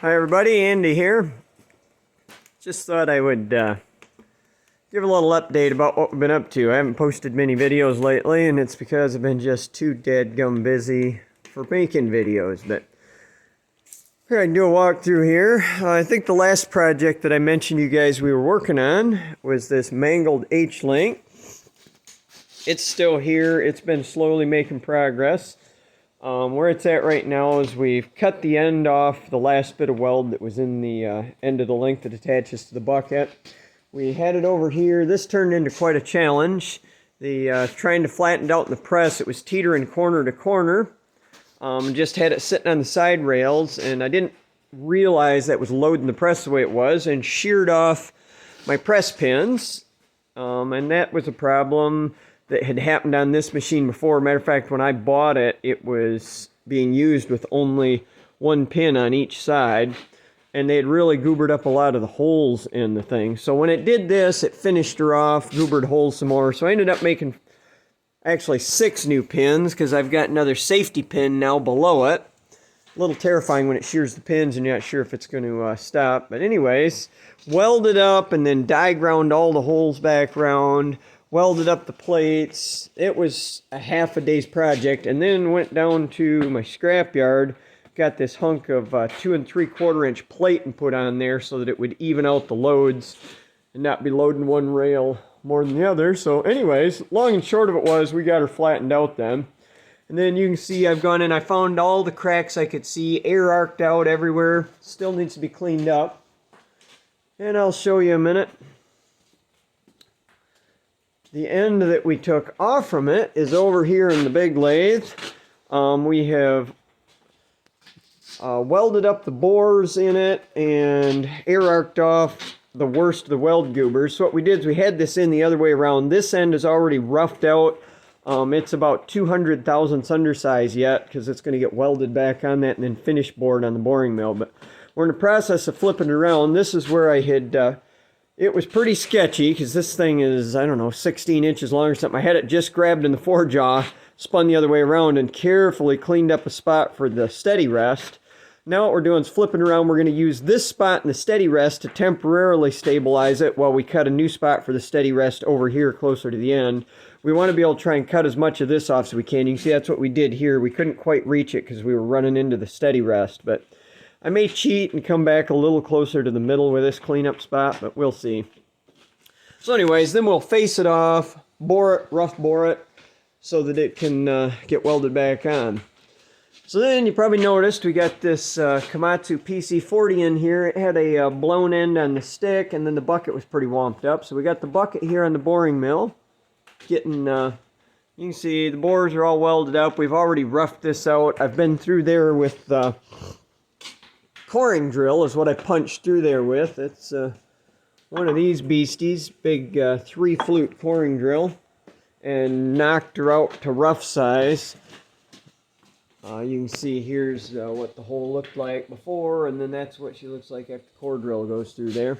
Hi everybody, Andy here. Just thought I would give a little update about what we've been up to. I haven't posted many videos lately, and it's because I've been just too deadgum busy for making videos. But here I can do a walkthrough here. I think the last project that I mentioned you guys we were working on was this mangled H-link. It's still here. It's been slowly making progress. Where it's at right now is we've cut the end off the last bit of weld that was in the end of the link that attaches to the bucket. We had it over here. This turned into quite a challenge. Trying to flatten it out in the press, it was teetering corner to corner. Just had it sitting on the side rails, and I didn't realize that was loading the press the way it was, and sheared off my press pins. And that was a problem that had happened on this machine before. Matter of fact, when I bought it, it was being used with only one pin on each side, and they had really goobered up a lot of the holes in the thing. So when it did this, it finished her off, goobered holes some more. So I ended up making actually 6 new pins, because I've got another safety pin now below it. A little terrifying when it shears the pins and you're not sure if it's going to stop. But anyways, welded up and then die ground all the holes back around. Welded up the plates. It was a half a day's project, and then went down to my scrap yard, got this hunk of 2 3/4 inch plate and put on there so that it would even out the loads and not be loading one rail more than the other. So anyways, long and short of it was, we got her flattened out then. And then you can see I've gone in, I found all the cracks I could see, air arced out everywhere, still needs to be cleaned up. And I'll show you a minute. The end that we took off from it is over here in the big lathe. We have welded up the bores in it and air arced off the worst of the weld goobers. So what we did is we had this in the other way around. This end is already roughed out. It's about 200 thousandths undersize yet, because it's going to get welded back on that and then finish bored on the boring mill. But we're in the process of flipping it around. This is where I had... It was pretty sketchy, because this thing is, I don't know, 16 inches long or something. I had it just grabbed in the forejaw, spun the other way around, and carefully cleaned up a spot for the steady rest. Now what we're doing is flipping around. We're going to use this spot in the steady rest to temporarily stabilize it while we cut a new spot for the steady rest over here closer to the end. We want to be able to try and cut as much of this off as we can. You can see that's what we did here. We couldn't quite reach it because we were running into the steady rest, but I may cheat and come back a little closer to the middle with this cleanup spot, but we'll see. So anyways, then we'll face it off, bore it, rough bore it, so that it can get welded back on. So then you probably noticed we got this Komatsu PC40 in here. It had a blown end on the stick, and then the bucket was pretty womped up. So we got the bucket here on the boring mill. Getting, you can see the bores are all welded up. We've already roughed this out. I've been through there with the coring drill is what I punched through there with. It's one of these beasties, big 3-flute coring drill, and knocked her out to rough size. You can see here's what the hole looked like before, and then that's what she looks like after the core drill goes through there.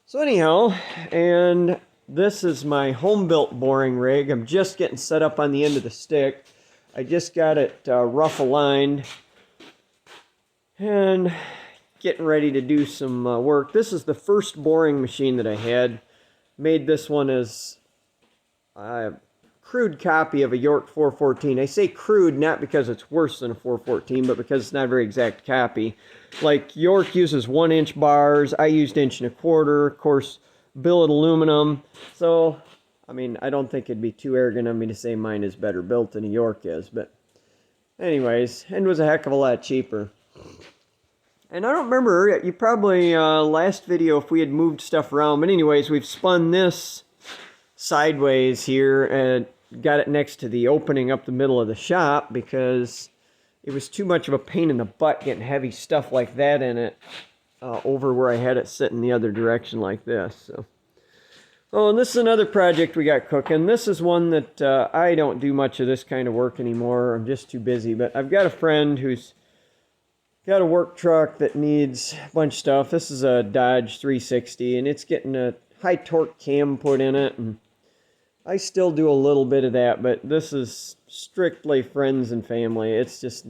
So anyhow, and this is my home-built boring rig. I'm just getting set up on the end of the stick. I just got it rough aligned and getting ready to do some work. This is the first boring machine that I had. Made this one as a crude copy of a York 414. I say crude not because it's worse than a 414, but because it's not a very exact copy. Like York uses 1-inch bars, I used 1 1/4 inch, of course billet aluminum. So, I mean, I don't think it'd be too arrogant of me to say mine is better built than a York is, but anyways, and was a heck of a lot cheaper. And I don't remember, you probably, last video if we had moved stuff around, but anyways, we've spun this sideways here and got it next to the opening up the middle of the shop, because it was too much of a pain in the butt getting heavy stuff like that in it over where I had it sitting the other direction like this. So, oh, and this is another project we got cooking. This is one that I don't do much of this kind of work anymore. I'm just too busy, but I've got a friend who's got a work truck that needs a bunch of stuff. This is a Dodge 360, and it's getting a high torque cam put in it, and I still do a little bit of that, but this is strictly friends and family. It's just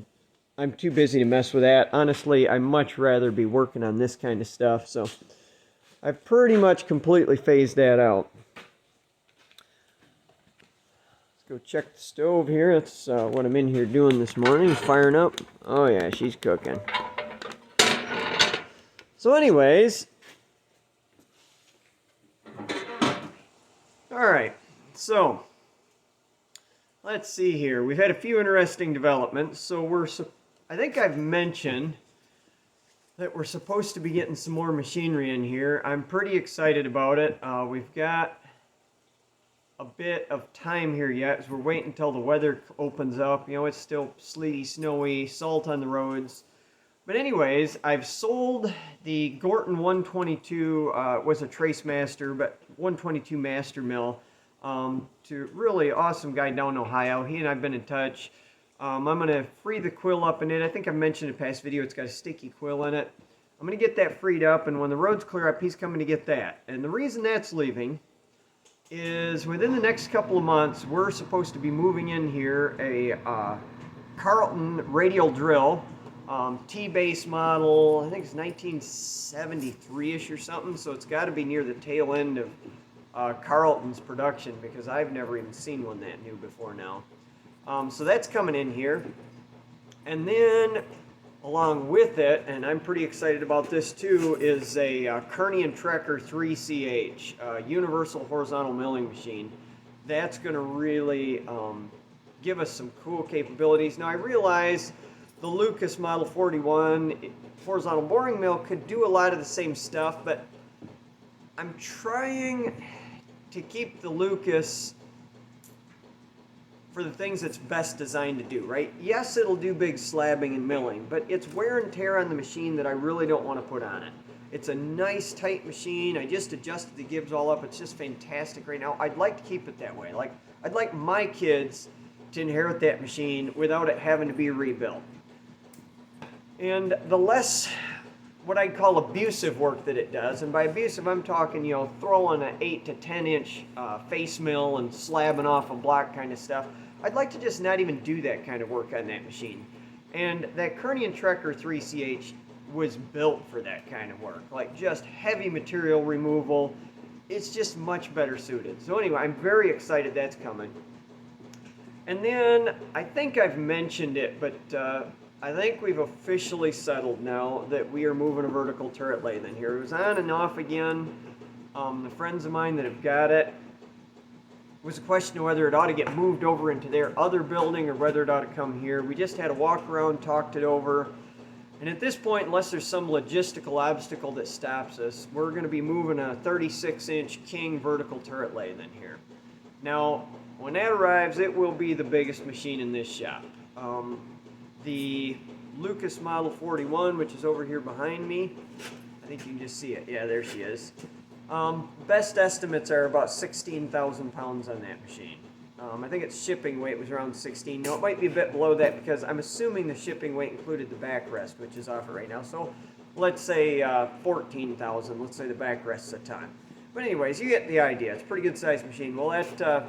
I'm too busy to mess with that. Honestly, I'd much rather be working on this kind of stuff. So I've pretty much completely phased that out. Let's go check the stove here. That's what I'm in here doing this morning, firing up. Oh yeah, she's cooking. So anyways, all right, so let's see here. We've had a few interesting developments. So I think I've mentioned that we're supposed to be getting some more machinery in here. I'm pretty excited about it. We've got a bit of time here yet as we're waiting until the weather opens up. You know, it's still sleety, snowy, salt on the roads. But anyways, I've sold the Gorton 122, was a Trace Master, but 122 Master Mill, to really awesome guy down in Ohio. He and I've been in touch. I'm going to free the quill up in it. I think I mentioned in a past video it's got a sticky quill in it. I'm going to get that freed up, and when the roads clear up, he's coming to get that. And the reason that's leaving is within the next couple of months, we're supposed to be moving in here a Carlton radial drill, T-base model. I think it's 1973-ish or something, so it's got to be near the tail end of Carlton's production, because I've never even seen one that new before now. So that's coming in here. And then along with it, and I'm pretty excited about this too, is a Kearney and Trecker 3CH, universal horizontal milling machine. That's going to really give us some cool capabilities. Now I realize the Lucas Model 41 horizontal boring mill could do a lot of the same stuff, but I'm trying to keep the Lucas for the things it's best designed to do, right? Yes, it'll do big slabbing and milling, but it's wear and tear on the machine that I really don't want to put on it. It's a nice, tight machine. I just adjusted the Gibbs all up. It's just fantastic right now. I'd like to keep it that way. Like, I'd like my kids to inherit that machine without it having to be rebuilt. And the less what I'd call abusive work that it does, and by abusive I'm talking, you know, throwing an 8 to 10 inch face mill and slabbing off a block kind of stuff. I'd like to just not even do that kind of work on that machine. And that Kearney and Trecker 3CH was built for that kind of work, like just heavy material removal. It's just much better suited. So anyway, I'm very excited that's coming. And then I think I've mentioned it, but I think we've officially settled now that we are moving a vertical turret lathe in here. It was on and off again. The friends of mine that have got it, was a question of whether it ought to get moved over into their other building or whether it ought to come here. We just had a walk around, talked it over, and at this point, unless there's some logistical obstacle that stops us, we're going to be moving a 36-inch King vertical turret lathe in here. Now, when that arrives, it will be the biggest machine in this shop. The Lucas Model 41, which is over here behind me, I think you can just see it. Yeah, there she is. Best estimates are about 16,000 pounds on that machine. I think its shipping weight was around 16. Now, it might be a bit below that because I'm assuming the shipping weight included the backrest, which is off it right now. So let's say 14,000. Let's say the backrest's a ton. But anyways, you get the idea. It's a pretty good sized machine. Well, that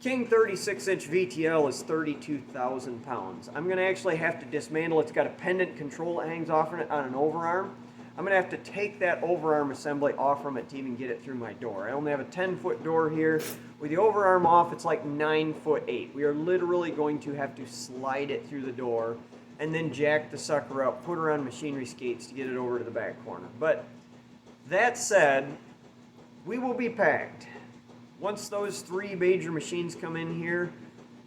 King 36-inch VTL is 32,000 pounds. I'm going to actually have to dismantle. It's got a pendant control that hangs off it on an overarm. I'm going to have to take that overarm assembly off from it to even get it through my door. I only have a 10-foot door here. With the overarm off, it's like 9'8". We are literally going to have to slide it through the door and then jack the sucker up, put her on machinery skates to get it over to the back corner. But that said, we will be packed. Once those three major machines come in here,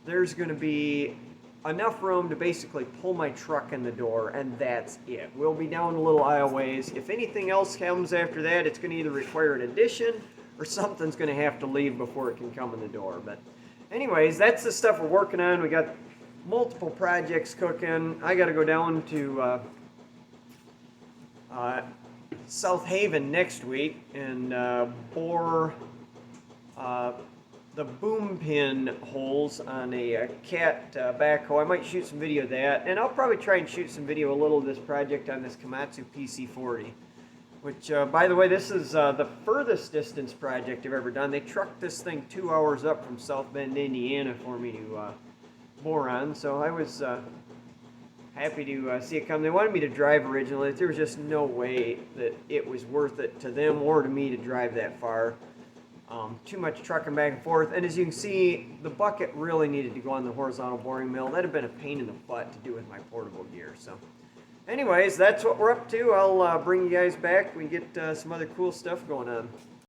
there's going to be enough room to basically pull my truck in the door, and that's it. We'll be down a little aisleways. If anything else comes after that, it's going to either require an addition or something's going to have to leave before it can come in the door. But anyways, that's the stuff we're working on. We got multiple projects cooking. I got to go down to South Haven next week and bore the boom pin holes on a Cat backhoe. I might shoot some video of that, and I'll probably try and shoot some video a little of this project on this Komatsu PC40, which by the way, this is the furthest distance project I've ever done. They trucked this thing 2 hours up from South Bend, Indiana for me to bore on, so I was happy to see it come. They wanted me to drive originally. There was just no way that it was worth it to them or to me to drive that far. Too much trucking back and forth. And as you can see, the bucket really needed to go on the horizontal boring mill. That'd have been a pain in the butt to do with my portable gear. So anyways, that's what we're up to. I'll bring you guys back when we get some other cool stuff going on.